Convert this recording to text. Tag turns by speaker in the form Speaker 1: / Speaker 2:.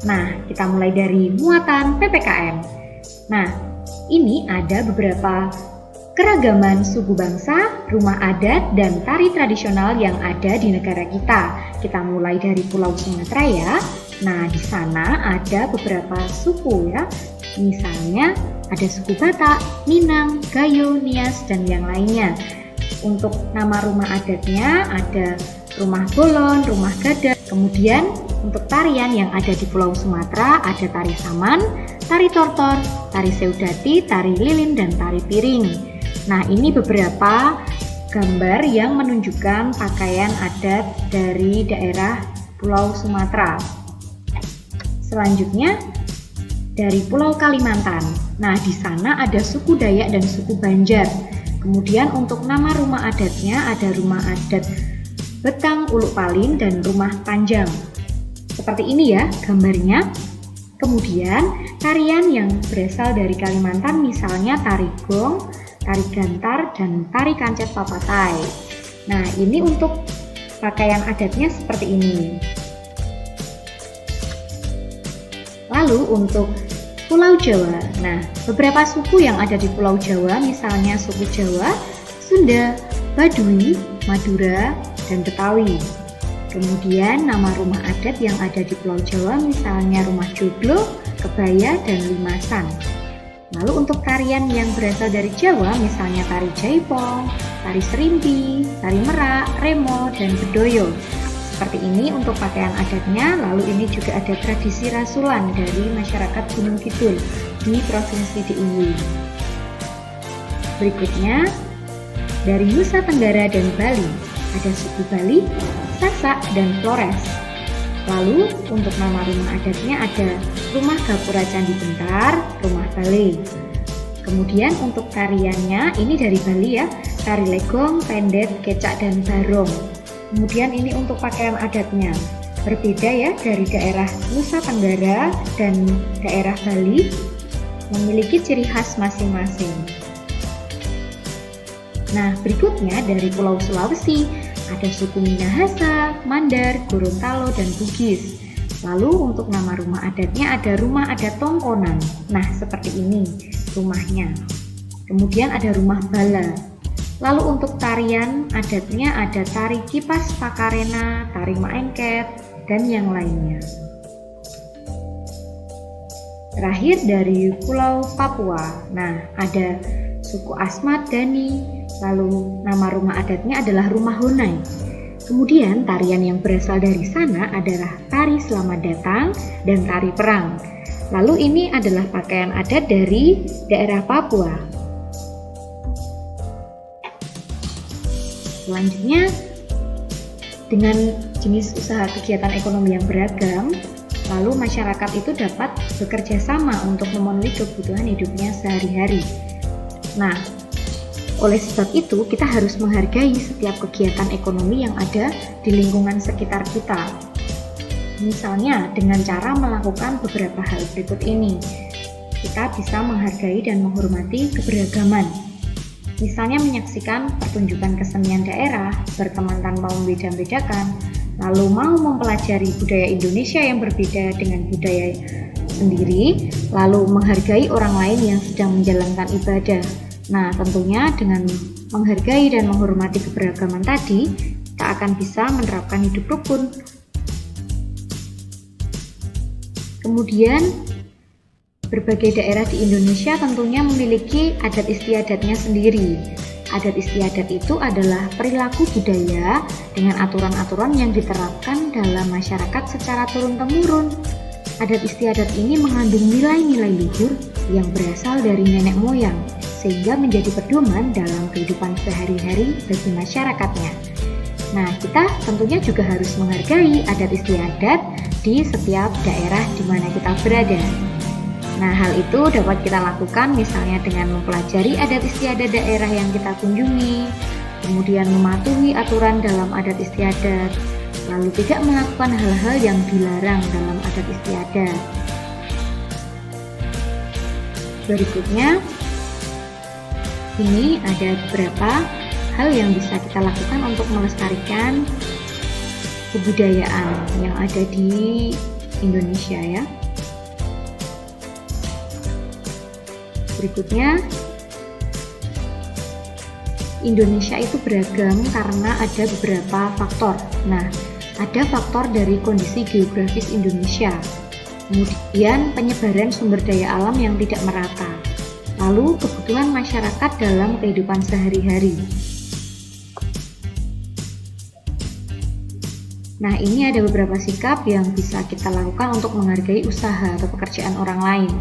Speaker 1: Nah, kita mulai dari muatan PPKM. Nah, ini ada beberapa keragaman suku bangsa, rumah adat, dan tari tradisional yang ada di negara kita. Kita mulai dari Pulau Sumatera ya. Nah, di sana ada beberapa suku ya. Misalnya ada suku Batak, Minang, Gayo, Nias, dan yang lainnya. Untuk nama rumah adatnya ada rumah Bolon, rumah Gadang. Kemudian untuk tarian yang ada di Pulau Sumatera ada tari Saman, tari Tortor, tari Seudati, tari Lilin, dan tari Piring. Nah, ini beberapa gambar yang menunjukkan pakaian adat dari daerah Pulau Sumatera. Selanjutnya dari Pulau Kalimantan. Nah, di sana ada suku Dayak dan suku Banjar. Kemudian untuk nama rumah adatnya ada rumah adat Betang, Uluk Palin, dan rumah Panjang. Seperti ini ya gambarnya. Kemudian tarian yang berasal dari Kalimantan misalnya tari gong, tari gantar, dan tari kancet papatai. Nah, ini untuk pakaian adatnya seperti ini. Lalu untuk Pulau Jawa. Nah, beberapa suku yang ada di Pulau Jawa misalnya suku Jawa, Sunda, Baduy, Madura, dan Betawi. Kemudian nama rumah adat yang ada di Pulau Jawa misalnya rumah Joglo, Kebaya, dan Limasan. Lalu untuk tarian yang berasal dari Jawa misalnya tari Jaipong, tari Serimpi, tari Merak, Remo, dan Bedoyo. Seperti ini untuk pakaian adatnya. Lalu ini juga ada tradisi rasulan dari masyarakat Gunung Kidul di Provinsi DIY. Berikutnya dari Nusa Tenggara dan Bali ada suku Bali, Sasak, dan Flores. Lalu untuk nama rumah adatnya ada rumah Gapura Candi Bentar, rumah Bale. Kemudian untuk tariannya ini dari Bali ya, tari Legong, Pendet, Kecak, dan Barong. Kemudian ini untuk pakaian adatnya berbeda ya dari daerah Nusa Tenggara dan daerah Bali, memiliki ciri khas masing-masing. Nah, berikutnya dari Pulau Sulawesi ada suku Minahasa, Mandar, Gorontalo, dan Bugis. Lalu untuk nama rumah adatnya ada rumah adat Tongkonan. Nah, seperti ini rumahnya. Kemudian ada rumah Bala. Lalu untuk tarian adatnya ada tari Kipas Pakarena, tari Maengket, dan yang lainnya. Terakhir dari Pulau Papua. Nah, ada suku Asmat, Dani. Lalu nama rumah adatnya adalah rumah Honai. Kemudian tarian yang berasal dari sana adalah tari Selamat Datang dan tari Perang. Lalu ini adalah pakaian adat dari daerah Papua. Selanjutnya, dengan jenis usaha kegiatan ekonomi yang beragam, lalu masyarakat itu dapat bekerja sama untuk memenuhi kebutuhan hidupnya sehari-hari. Nah, oleh sebab itu kita harus menghargai setiap kegiatan ekonomi yang ada di lingkungan sekitar kita. Misalnya dengan cara melakukan beberapa hal berikut ini. Kita bisa menghargai dan menghormati keberagaman. Misalnya menyaksikan pertunjukan kesenian daerah, berteman tanpa membeda-bedakan, lalu mau mempelajari budaya Indonesia yang berbeda dengan budaya sendiri, lalu menghargai orang lain yang sedang menjalankan ibadah. Nah, tentunya dengan menghargai dan menghormati keberagaman tadi, kita akan bisa menerapkan hidup rukun. Kemudian, berbagai daerah di Indonesia tentunya memiliki adat istiadatnya sendiri. Adat istiadat itu adalah perilaku budaya dengan aturan-aturan yang diterapkan dalam masyarakat secara turun-temurun. Adat istiadat ini mengandung nilai-nilai luhur yang berasal dari nenek moyang, sehingga menjadi pedoman dalam kehidupan sehari-hari bagi masyarakatnya. Nah, kita tentunya juga harus menghargai adat istiadat di setiap daerah di mana kita berada. Nah, hal itu dapat kita lakukan misalnya dengan mempelajari adat istiadat daerah yang kita kunjungi, kemudian mematuhi aturan dalam adat istiadat, lalu tidak melakukan hal-hal yang dilarang dalam adat istiadat. Berikutnya, ini ada beberapa hal yang bisa kita lakukan untuk melestarikan kebudayaan yang ada di Indonesia ya. Berikutnya, Indonesia itu beragam karena ada beberapa faktor. Nah, ada faktor dari kondisi geografis Indonesia, kemudian penyebaran sumber daya alam yang tidak merata, lalu kebutuhan masyarakat dalam kehidupan sehari-hari. Nah, ini ada beberapa sikap yang bisa kita lakukan untuk menghargai usaha atau pekerjaan orang lain.